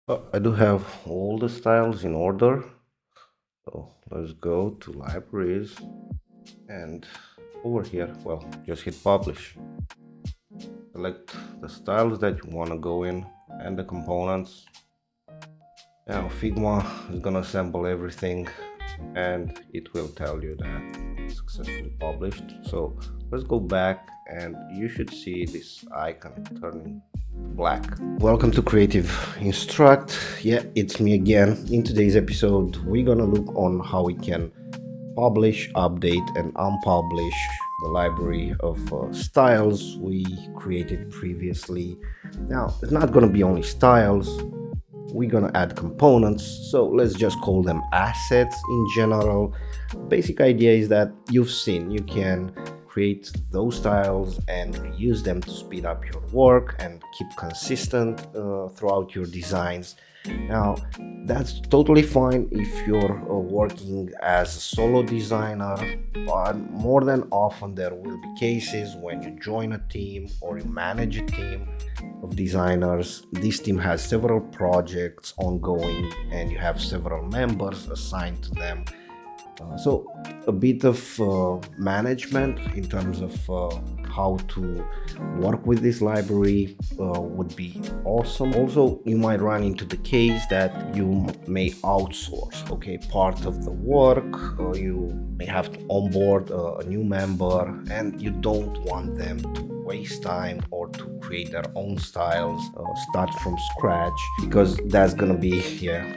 I do have all the styles in order. So let's go to libraries and over here, well, just hit publish. Select the styles that you want to go in and the components. Now Figma is gonna assemble everything and it will tell you that it's successfully published. So let's go back and you should see this icon turning black. Welcome to Creative Instruct. Yeah, it's me again. In today's episode, we're gonna look on how we can publish, update, and unpublish the library of styles we created previously. Now, it's not gonna be only styles, we're gonna add components, so let's just call them assets in general. Basic idea is that you've seen you can create those styles and reuse them to speed up your work and keep consistent throughout your designs. Now, that's totally fine if you're working as a solo designer, but more than often there will be cases when you join a team or you manage a team of designers. This team has several projects ongoing and you have several members assigned to them. So a bit of management in terms of how to work with this library would be awesome. Also, you might run into the case that you may outsource, okay, part of the work. You may have to onboard a new member and you don't want them to waste time or to create their own styles, start from scratch, because that's gonna be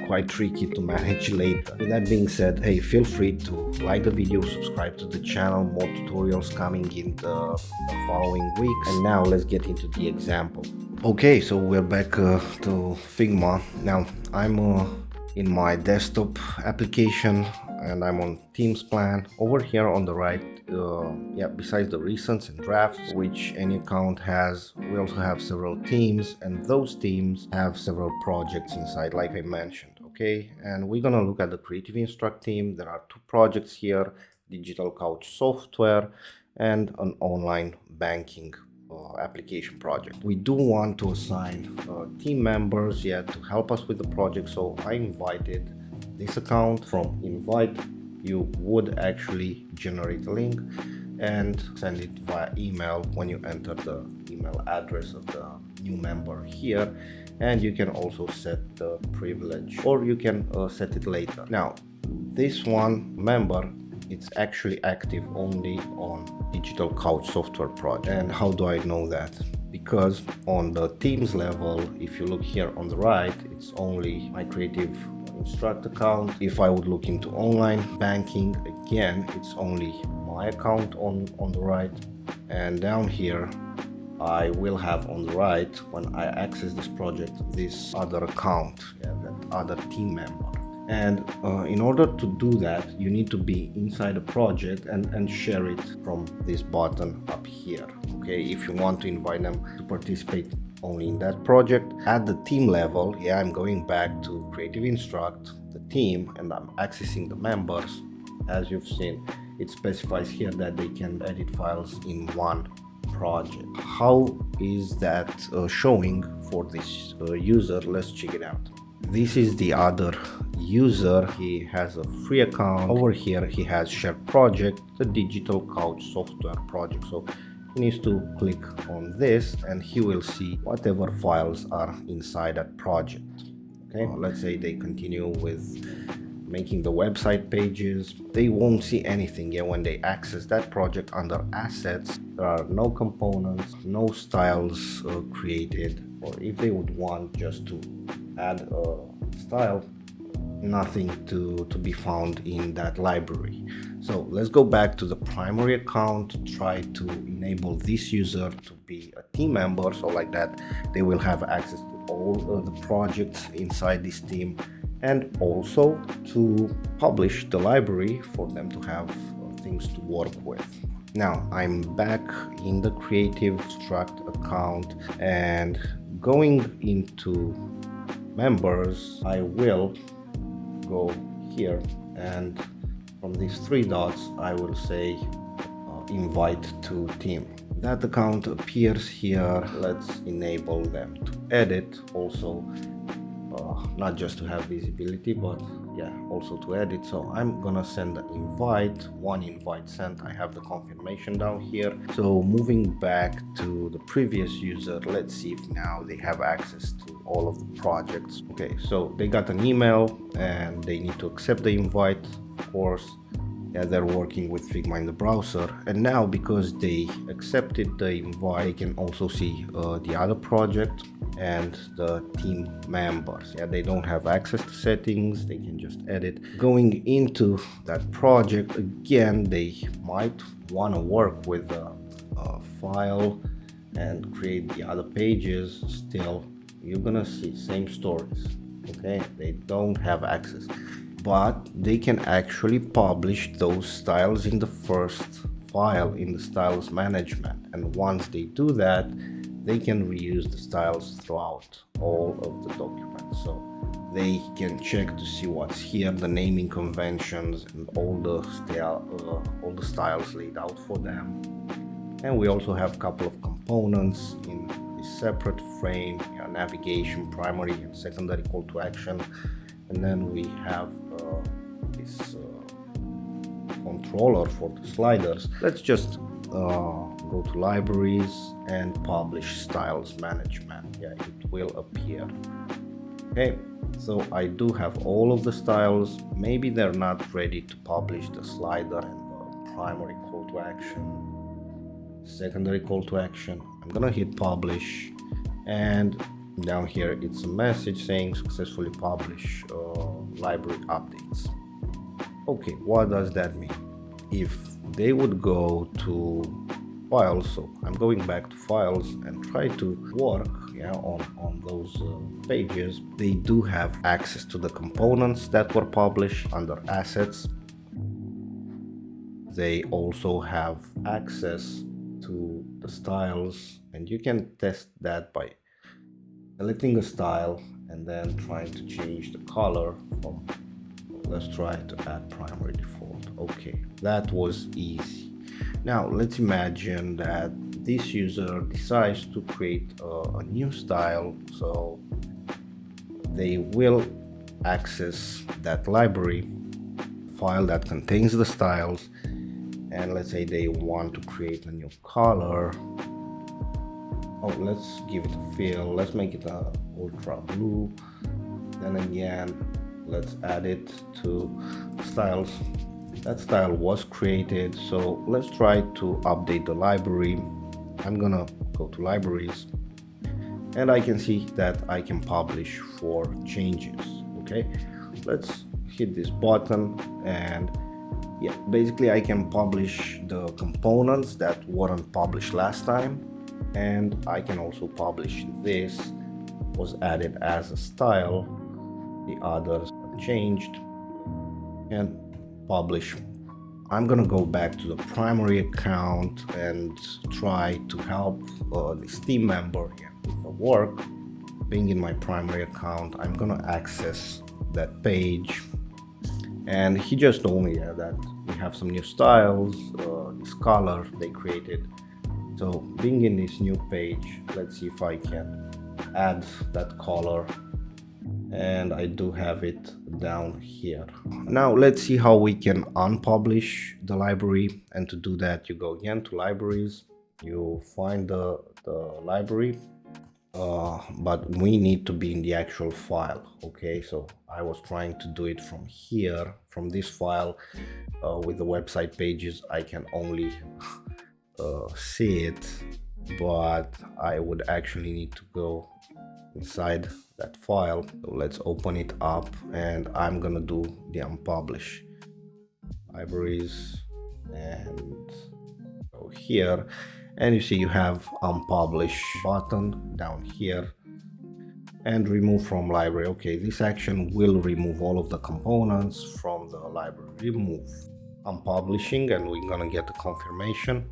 quite tricky to manage later. With that being said, hey, feel free to like the video, subscribe to the channel, more tutorials coming in the following weeks. And now let's get into the example. Okay, so we're back to Figma. Now I'm in my desktop application and I'm on Teams plan. Over here on the right, besides the recents and drafts, which any account has, we also have several teams, and those teams have several projects inside, like I mentioned. Okay, and we're gonna look at the Creative Instruct team. There are two projects here: digital couch software and an online banking application project. We do want to assign team members to help us with the project, so I invited this account. From invite, you would actually generate a link and send it via email when you enter the email address of the new member here. And you can also set the privilege, or you can set it later. Now, this one member, it's actually active only on digital couch software project. And how do I know that? Because on the teams level, if you look here on the right, it's only my Creative Instruct account. If I would look into online banking, again, it's only my account on the right. And down here, I will have on the right, when I access this project, this other account, that other team member. And in order to do that, you need to be inside a project and share it from this button up here. Okay, if you want to invite them to participate only in that project. At the team level, I'm going back to Creative Instruct, the team, and I'm accessing the members. As you've seen, it specifies here that they can edit files in one project. How is that showing for this user? Let's check it out. This is the other user. He has a free account. Over here he has shared project, the digital couch software project. So he needs to click on this and he will see whatever files are inside that project. Okay, let's say they continue with making the website pages. They won't see anything when they access that project. Under assets, there are no components, no styles created, or if they would want just to add a style, nothing to be found in that library. So let's go back to the primary account, try to enable this user to be a team member, so like that they will have access to all of the projects inside this team, and also to publish the library for them to have things to work with. Now I'm back in the Creative Instruct account, and going into members, I will go here, and from these three dots I will say invite to team. That account appears here. Let's enable them to edit. Also, not just to have visibility, but yeah, also to edit. So I'm gonna send the invite, one invite sent. I have the confirmation down here. So moving back to the previous user, let's see if now they have access to all of the projects. Okay, so they got an email and they need to accept the invite, of course. Yeah, they're working with Figma in the browser, and now because they accepted the invite, they can also see the other project and the team members. Yeah, they don't have access to settings, they can just edit. Going into that project again, they might want to work with a file and create the other pages. Still, you're gonna see same stories. Okay, they don't have access, but they can actually publish those styles in the first file in the styles management, and once they do that, they can reuse the styles throughout all of the documents. So they can check to see what's here, the naming conventions, and all the styles laid out for them. And we also have a couple of components in a separate frame, navigation, primary and secondary call to action. And then we have this controller for the sliders. Let's just go to libraries and publish styles management. Yeah, it will appear. Okay, so I do have all of the styles. Maybe they're not ready to publish the slider and the primary call to action, secondary call to action. I'm gonna hit publish, and down here it's a message saying successfully publish library updates. Okay, what does that mean? If they would go to files, so I'm going back to files and try to work on those pages, they do have access to the components that were published under assets. They also have access to the styles, and you can test that by selecting a style and then trying to change the color from, let's try to add primary default. Okay, that was easy. Now let's imagine that this user decides to create a new style, so they will access that library file that contains the styles, and let's say they want to create a new color. Oh, let's give it a fill. Let's make it a ultra blue. Then again, let's add it to styles. That style was created, so let's try to update the library. I'm gonna go to libraries, and I can see that I can publish 4 changes. Okay, let's hit this button, and yeah, basically I can publish the components that weren't published last time, and I can also publish this was added as a style, the others are changed, and publish. I'm gonna go back to the primary account and try to help this team member with the work. Being in my primary account, I'm gonna access that page, and he just told me that we have some new styles, this color they created. So being in this new page, let's see if I can add that color, and I do have it down here. Now let's see how we can unpublish the library, and to do that you go again to libraries, you find the library, but we need to be in the actual file. Okay, so I was trying to do it from here, from this file. With the website pages I can only see it, but I would actually need to go inside that file. So let's open it up, and I'm gonna do the unpublish libraries and go here, and you see you have unpublish button down here and remove from library. Okay, this action will remove all of the components from the library. Remove. I'm publishing, and we're gonna get a confirmation.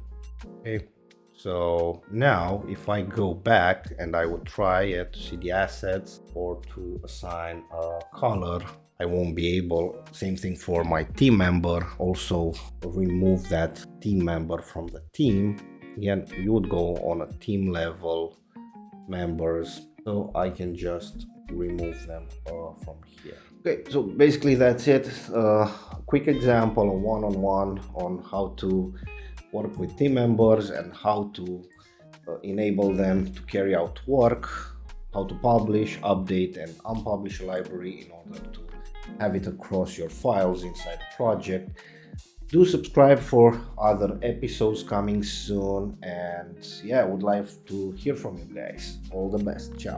Okay, so now if I go back and I would try to see the assets or to assign a color, I won't be able. Same thing for my team member. Also remove that team member from the team. Again, you would go on a team level, members, so I can just remove them from here. Okay, so basically that's it. Quick example, a one-on-one on how to work with team members and how to enable them to carry out work, how to publish, update, and unpublish a library in order to have it across your files inside the project. Do subscribe for other episodes coming soon, and yeah, I would like to hear from you guys. All the best. Ciao.